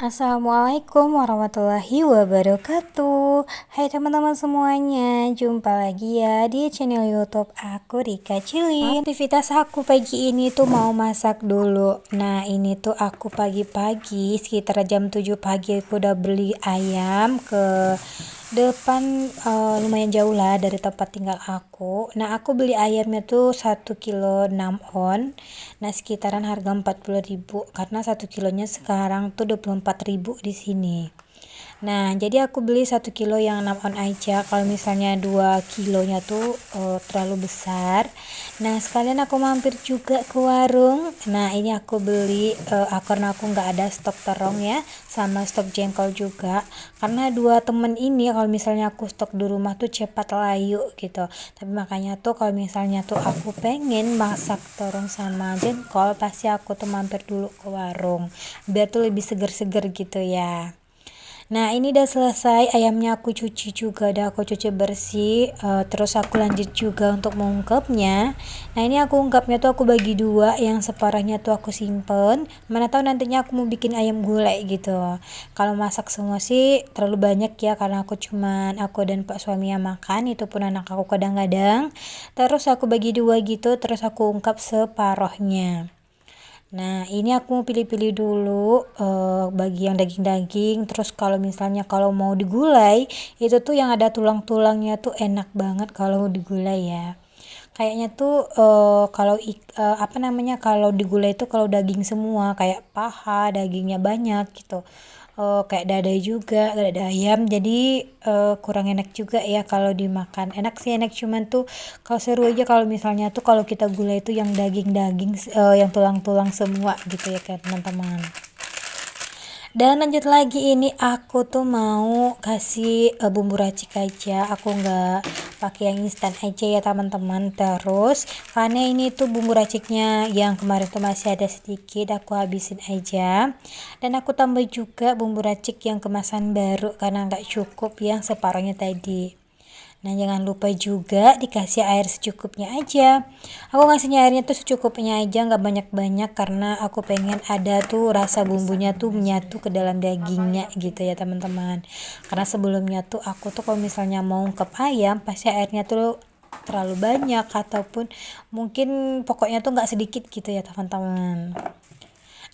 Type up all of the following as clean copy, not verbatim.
Assalamualaikum warahmatullahi wabarakatuh. Hai teman-teman semuanya, jumpa lagi ya di channel YouTube aku, Rika Cilin. Aktivitas aku pagi ini tuh mau masak dulu. Nah ini tuh aku pagi-pagi sekitar jam 7 pagi aku udah beli ayam ke depan, lumayan jauh lah dari tempat tinggal aku. Nah aku beli ayamnya tuh 1 kilo 6 on. Nah sekitaran harga 40.000 karena 1 kilonya sekarang tuh 24.000 di sini. Nah jadi aku beli 1 kilo yang 6 on aja, kalau misalnya 2 kilonya tuh terlalu besar. Nah sekalian aku mampir juga ke warung. Nah ini aku beli karena aku nggak ada stok terong ya, sama stok jengkol juga, karena dua temen ini kalau misalnya aku stok di rumah tuh cepat layu gitu. Tapi makanya tuh kalau misalnya tuh aku pengen masak terong sama jengkol, pasti aku tuh mampir dulu ke warung biar tuh lebih seger-seger gitu ya. Nah ini udah selesai, ayamnya aku cuci juga, udah aku cuci bersih. Terus aku lanjut juga untuk mengungkapnya. Nah ini aku ungkapnya tuh aku bagi dua, yang separuhnya tuh aku simpen, mana tahu nantinya aku mau bikin ayam gulai gitu. Kalau masak semua sih terlalu banyak ya, karena aku dan pak suami yang makan, itu pun anak aku kadang-kadang. Terus aku bagi dua gitu, terus aku ungkap separohnya. Nah ini aku mau pilih-pilih dulu bagi yang daging-daging. Terus kalau misalnya kalau mau digulai, itu tuh yang ada tulang-tulangnya tuh enak banget kalau digulai ya. Kayaknya tuh kalau digulai itu kalau daging semua kayak paha, dagingnya banyak gitu. Kayak dada juga, dada ayam, jadi kurang enak juga ya kalau dimakan. Enak sih enak, cuman tuh kalau seru aja kalau misalnya tuh kalau kita gulai itu yang daging-daging, yang tulang-tulang semua gitu ya kan teman-teman. Dan lanjut lagi, ini aku tuh mau kasih bumbu racik aja, aku nggak pakai yang instan aja ya teman-teman. Terus karena ini tuh bumbu raciknya yang kemarin tuh masih ada sedikit, aku habisin aja. Dan aku tambah juga bumbu racik yang kemasan baru karena nggak cukup yang separuhnya tadi. Nah jangan lupa juga dikasih air secukupnya aja. Aku ngasihnya airnya tuh secukupnya aja, nggak banyak-banyak, karena aku pengen ada tuh rasa bumbunya tuh menyatu ke dalam dagingnya gitu ya teman-teman. Karena sebelumnya tuh aku tuh kalau misalnya mau ungkep ayam pasti airnya tuh terlalu banyak, ataupun mungkin pokoknya tuh nggak sedikit gitu ya teman-teman.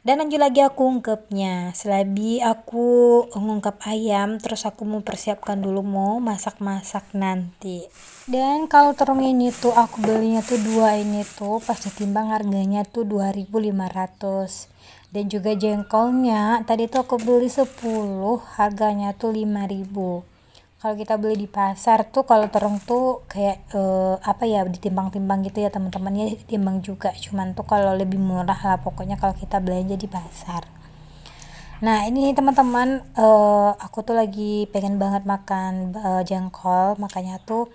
Dan lanjut lagi aku ungkepnya. Selagi aku ngungkap ayam, terus aku mau persiapkan dulu mau masak-masak nanti. Dan kalau terung ini tuh aku belinya tuh dua, ini tuh pas ditimbang harganya tuh 2.500. Dan juga jengkolnya tadi tuh aku beli 10, harganya tuh 5.000. Kalau kita beli di pasar tuh kalau terung tuh kayak ditimbang-timbang gitu ya teman-teman ya, ditimbang juga, cuman tuh kalau lebih murah lah pokoknya kalau kita belanja di pasar. Nah ini teman-teman, aku tuh lagi pengen banget makan jengkol, makanya tuh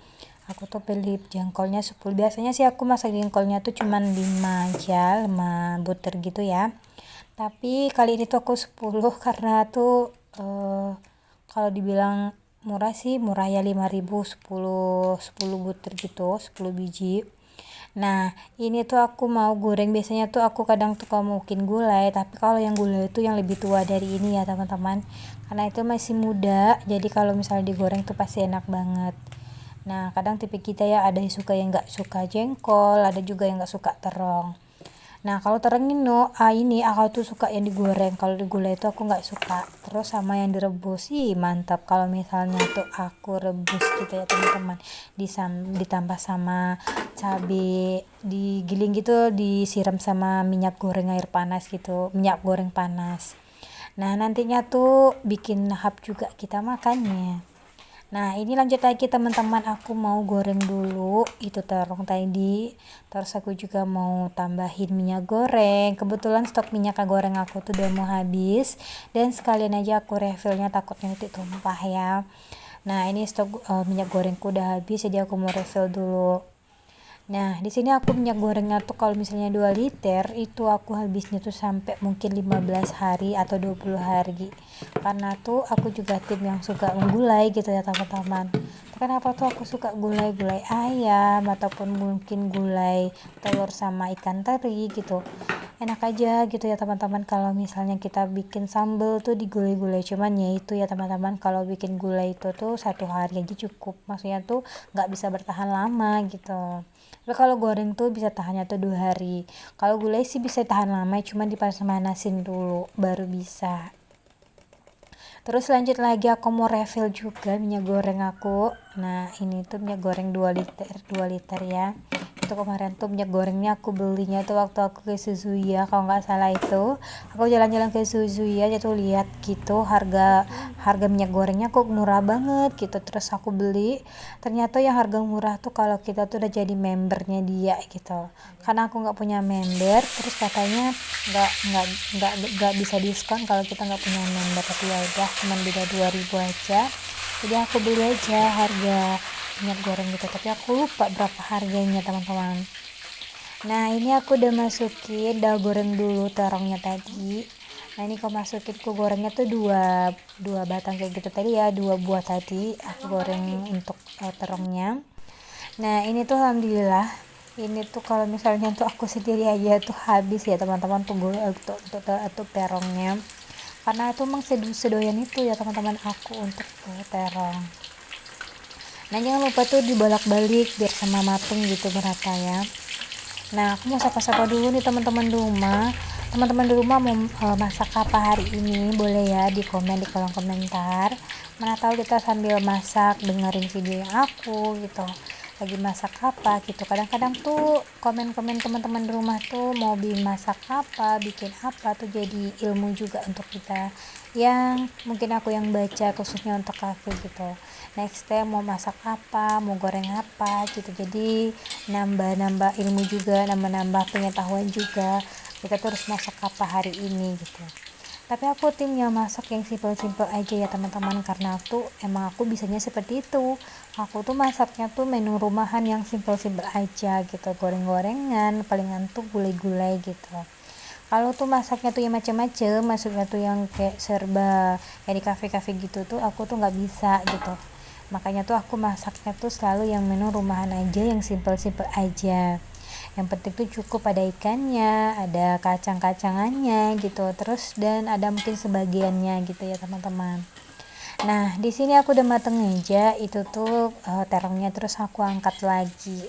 aku tuh pilih jengkolnya 10. Biasanya sih aku masak jengkolnya tuh cuman 5 aja, 5 butir gitu ya, tapi kali ini tuh aku 10 karena tuh kalau dibilang murah sih murah ya, 5.000, 10 butir gitu, 10 biji. Nah ini tuh aku mau goreng. Biasanya tuh aku kadang tuh kalau mungkin gulai, tapi kalau yang gulai itu yang lebih tua dari ini ya teman-teman, karena itu masih muda, jadi kalau misalnya digoreng tuh pasti enak banget. Nah kadang tipe kita ya, ada yang suka yang nggak suka jengkol, ada juga yang nggak suka terong. Nah kalau terong ini aku tuh suka yang digoreng, kalau digulai itu aku nggak suka. Terus sama yang direbus sih mantap, kalau misalnya tuh aku rebus gitu ya teman-teman, ditambah sama cabai digiling gitu, disiram sama minyak goreng air panas gitu, minyak goreng panas. Nah nantinya tuh bikin lahap juga kita makannya. Nah ini lanjut lagi teman-teman, aku mau goreng dulu itu terong tadi. Terus aku juga mau tambahin minyak goreng, kebetulan stok minyak goreng aku tuh udah mau habis, dan sekalian aja aku refillnya, takutnya nanti tumpah ya. Nah ini stok minyak gorengku udah habis, jadi aku mau refill dulu. Nah di sini aku minyak gorengnya tuh kalau misalnya 2 liter itu aku habisnya tuh sampai mungkin 15 hari atau 20 hari, karena tuh aku juga tim yang suka menggulai gitu ya teman-teman. Kenapa tuh aku suka gulai ayam ataupun mungkin gulai telur sama ikan teri gitu, enak aja gitu ya teman-teman. Kalau misalnya kita bikin sambal tuh digulai-gulai, cuman ya itu ya teman-teman, kalau bikin gulai itu tuh 1 hari aja cukup, maksudnya tuh nggak bisa bertahan lama gitu. Tapi kalau goreng tuh bisa tahannya tuh 2 hari. Kalau gulai sih bisa tahan lama, cuman dipanas-manasin dulu baru bisa. Terus lanjut lagi, aku mau refill juga minyak goreng aku. Nah ini tuh minyak goreng 2 liter ya. Itu kemarin tuh minyak gorengnya aku belinya tuh waktu aku ke Suzuya kalau nggak salah. Itu aku jalan-jalan ke Suzuya aja tuh lihat gitu harga harga minyak gorengnya kok murah banget gitu. Terus aku beli, ternyata yang harga murah tuh kalau kita tuh udah jadi membernya dia gitu. Karena aku nggak punya member, terus katanya nggak bisa diskon kalau kita nggak punya member. Tapi ya udah, cuman beda 2.000 aja, jadi aku beli aja harga minyak goreng gitu, tapi aku lupa berapa harganya teman-teman. Nah ini aku udah masukin, udah goreng dulu terongnya tadi. Nah ini aku masukin, aku gorengnya tuh dua batang kayak gitu tadi ya, 2 buah tadi aku goreng untuk terongnya. Nah ini tuh alhamdulillah, ini tuh kalau misalnya tuh aku sendiri aja tuh habis ya teman-teman tuh untuk terongnya, karena itu emang sedoyan itu ya teman-teman aku untuk terong. Nah jangan lupa tuh dibolak-balik biar sama mateng gitu merata ya. Nah aku mau sapa-sapa dulu nih teman-teman di rumah. Teman-teman di rumah mau masak apa hari ini, boleh ya di komen di kolom komentar. Mana tahu kita sambil masak dengerin video aku gitu, lagi masak apa gitu. Kadang-kadang tuh komen-komen teman-teman di rumah tuh mau masak apa, bikin apa tuh jadi ilmu juga untuk kita, yang mungkin aku yang baca khususnya untuk aku gitu. Next time mau masak apa, mau goreng apa gitu, jadi nambah-nambah ilmu juga, nambah-nambah pengetahuan juga, kita tuh harus masak apa hari ini gitu. Tapi aku timnya masak yang simple-simple aja ya teman-teman, karena tuh emang aku bisanya seperti itu. Aku tuh masaknya tuh menu rumahan yang simple-simple aja gitu, goreng-gorengan, palingan tuh gulai-gulai gitu. Kalau tuh masaknya tuh yang macam-macam, masuknya tuh yang kayak serba kayak di kafe-kafe gitu tuh aku tuh nggak bisa gitu. Makanya tuh aku masaknya tuh selalu yang menu rumahan aja, yang simple-simple aja. Yang penting tuh cukup ada ikannya, ada kacang-kacangannya gitu, terus dan ada mungkin sebagiannya gitu ya teman-teman. Nah di sini aku udah mateng aja itu tuh terongnya, terus aku angkat lagi.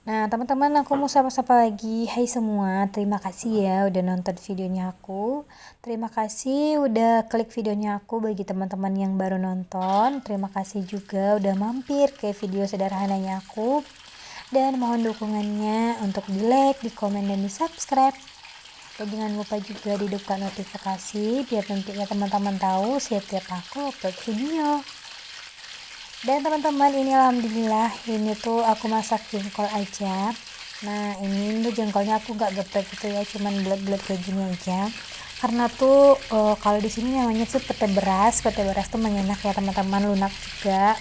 Nah teman-teman, aku mau sapa-sapa lagi. Hai semua, terima kasih ya udah nonton videonya aku. Terima kasih udah klik videonya aku. Bagi teman-teman yang baru nonton, terima kasih juga udah mampir ke video sederhananya aku. Dan mohon dukungannya untuk di like, di komen, dan di subscribe. Dan jangan lupa juga dihidupkan notifikasi biar nantinya teman-teman tahu setiap aku upload video. Dan teman-teman, ini alhamdulillah ini tuh aku masak jengkol aja. Nah ini tuh jengkolnya aku gak geprek gitu ya, cuman bulat-bulat kayak gini aja. Karena tuh kalau di sini namanya tuh pete beras tuh menyenak ya teman-teman, lunak juga.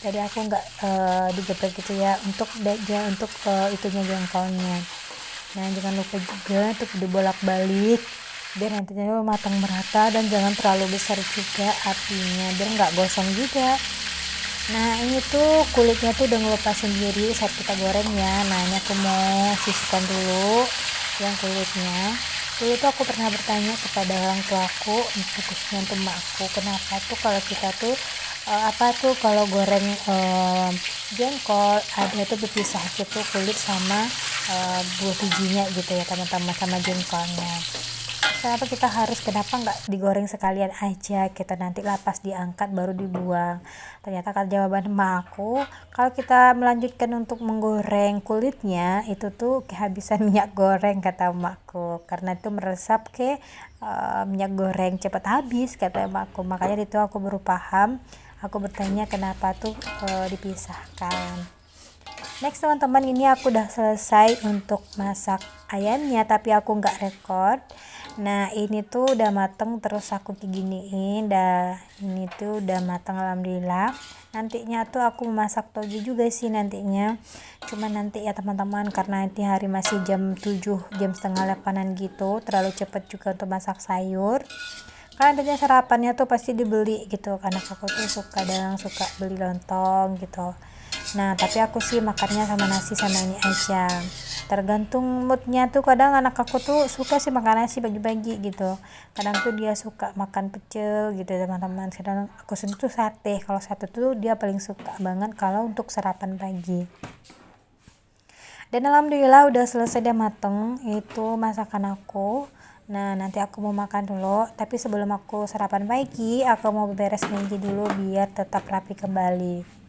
Jadi aku nggak digeprek gitu ya untuk itunya jengkolnya. Nah jangan lupa juga untuk dibolak-balik biar nantinya matang merata, dan jangan terlalu besar juga apinya biar nggak gosong juga. Nah ini tuh kulitnya tuh udah ngelupas sendiri saat kita goreng ya. Nah ini aku mau sisihkan dulu yang kulitnya. Dulu tuh aku pernah bertanya kepada orang tuaku, khususnya untuk emakku, kenapa tuh kalau kita tuh apa tuh kalau goreng jengkol ada tuh berpisah gitu kulit sama buah bijinya gitu ya teman-teman, sama jengkolnya. Kenapa nggak digoreng sekalian aja kita, nanti lapas diangkat baru dibuang. Ternyata kan jawaban emak aku, kalau kita melanjutkan untuk menggoreng kulitnya itu tuh kehabisan minyak goreng kata emakku, karena itu meresap ke minyak goreng cepat habis kata emakku. Makanya itu aku baru paham, aku bertanya kenapa tuh dipisahkan. Next teman-teman, ini aku udah selesai untuk masak ayamnya, tapi aku nggak record. Nah ini tuh udah mateng, terus aku diginiin, ini tuh udah mateng alhamdulillah. Nantinya tuh aku masak toge juga sih nantinya, cuman nanti ya teman-teman, karena nanti hari masih jam 7, jam setengah 8an gitu, terlalu cepet juga untuk masak sayur. Karena nantinya sarapannya tuh pasti dibeli gitu, karena aku tuh suka beli lontong gitu. Nah tapi aku sih makannya sama nasi sama ini aja, tergantung moodnya tuh. Kadang anak aku tuh suka sih makan nasi pagi-pagi gitu, kadang tuh dia suka makan pecel gitu teman-teman. Sedang aku sendiri tuh sate, kalau sate tuh dia paling suka banget kalau untuk sarapan pagi. Dan alhamdulillah udah selesai dan mateng itu masakan aku. Nah nanti aku mau makan dulu, tapi sebelum aku sarapan pagi aku mau beres meja dulu biar tetap rapi kembali.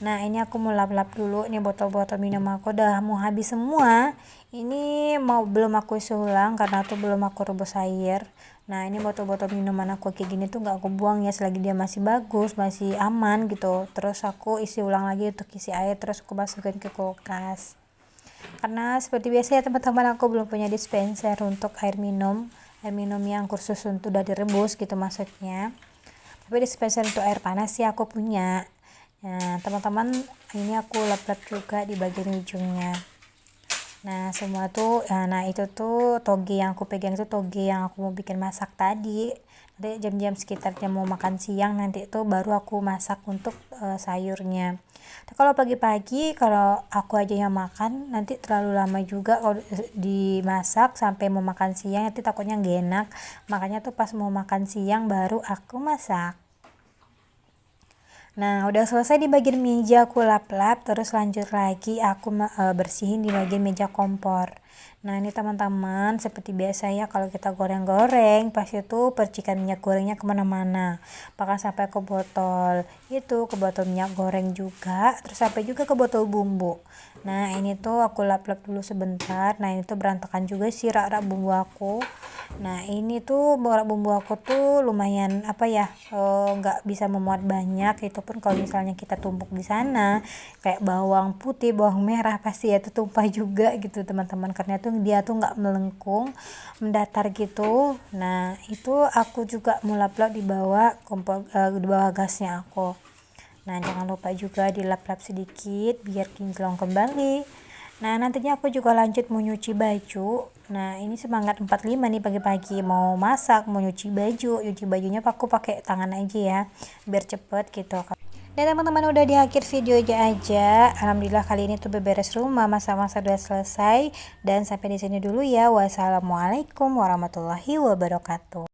Nah ini aku mau lap-lap dulu, ini botol-botol minum aku udah mau habis semua. Ini belum aku isi ulang karena tuh belum aku rebus air. Nah ini botol-botol minuman aku kayak gini tuh nggak aku buang ya, selagi dia masih bagus, masih aman gitu. Terus aku isi ulang lagi untuk isi air, terus aku masukin ke kulkas. Karena seperti biasa ya teman-teman, aku belum punya dispenser untuk air minum yang khusus untuk udah direbus gitu maksudnya. Tapi dispenser untuk air panas sih aku punya. Nah teman-teman, ini aku lap-lap juga di bagian ujungnya. Nah semua tuh, nah itu tuh toge yang aku pegang, itu toge yang aku mau bikin masak tadi. Nanti jam-jam sekitar jam mau makan siang nanti itu baru aku masak untuk sayurnya. Nah, kalau pagi-pagi kalau aku aja yang makan nanti terlalu lama juga kalau dimasak sampai mau makan siang, nanti takutnya gak enak. Makanya tuh pas mau makan siang baru aku masak. Nah udah selesai di bagian meja aku lap-lap, terus lanjut lagi aku bersihin di bagian meja kompor. Nah ini teman-teman, seperti biasa ya kalau kita goreng-goreng pasti tuh percikan minyak gorengnya kemana-mana, bahkan sampai ke botol itu, ke botol minyak goreng juga, terus sampai juga ke botol bumbu. Nah ini tuh aku lap-lap dulu sebentar. Nah ini tuh berantakan juga sih rak-rak bumbu aku. Nah ini tuh bumbu aku tuh lumayan apa ya, nggak bisa memuat banyak, itu pun kalau misalnya kita tumpuk di sana kayak bawang putih, bawang merah pasti ya tuh tumpah juga gitu teman-teman, karena tuh dia tuh nggak melengkung, mendatar gitu. Nah itu aku juga mau lap-lap di bawah kompor, di bawah gasnya aku. Nah jangan lupa juga dilap-lap sedikit biar kinclong kembali. Nah nantinya aku juga lanjut mau nyuci baju. Nah ini semangat 45 nih pagi-pagi, mau masak, mau nyuci baju. Nyuci bajunya aku pakai tangan aja ya biar cepet gitu. Dan teman-teman udah di akhir video aja. Alhamdulillah kali ini tuh beberes rumah, masa-masa udah selesai. Dan sampai di sini dulu ya. Wassalamualaikum warahmatullahi wabarakatuh.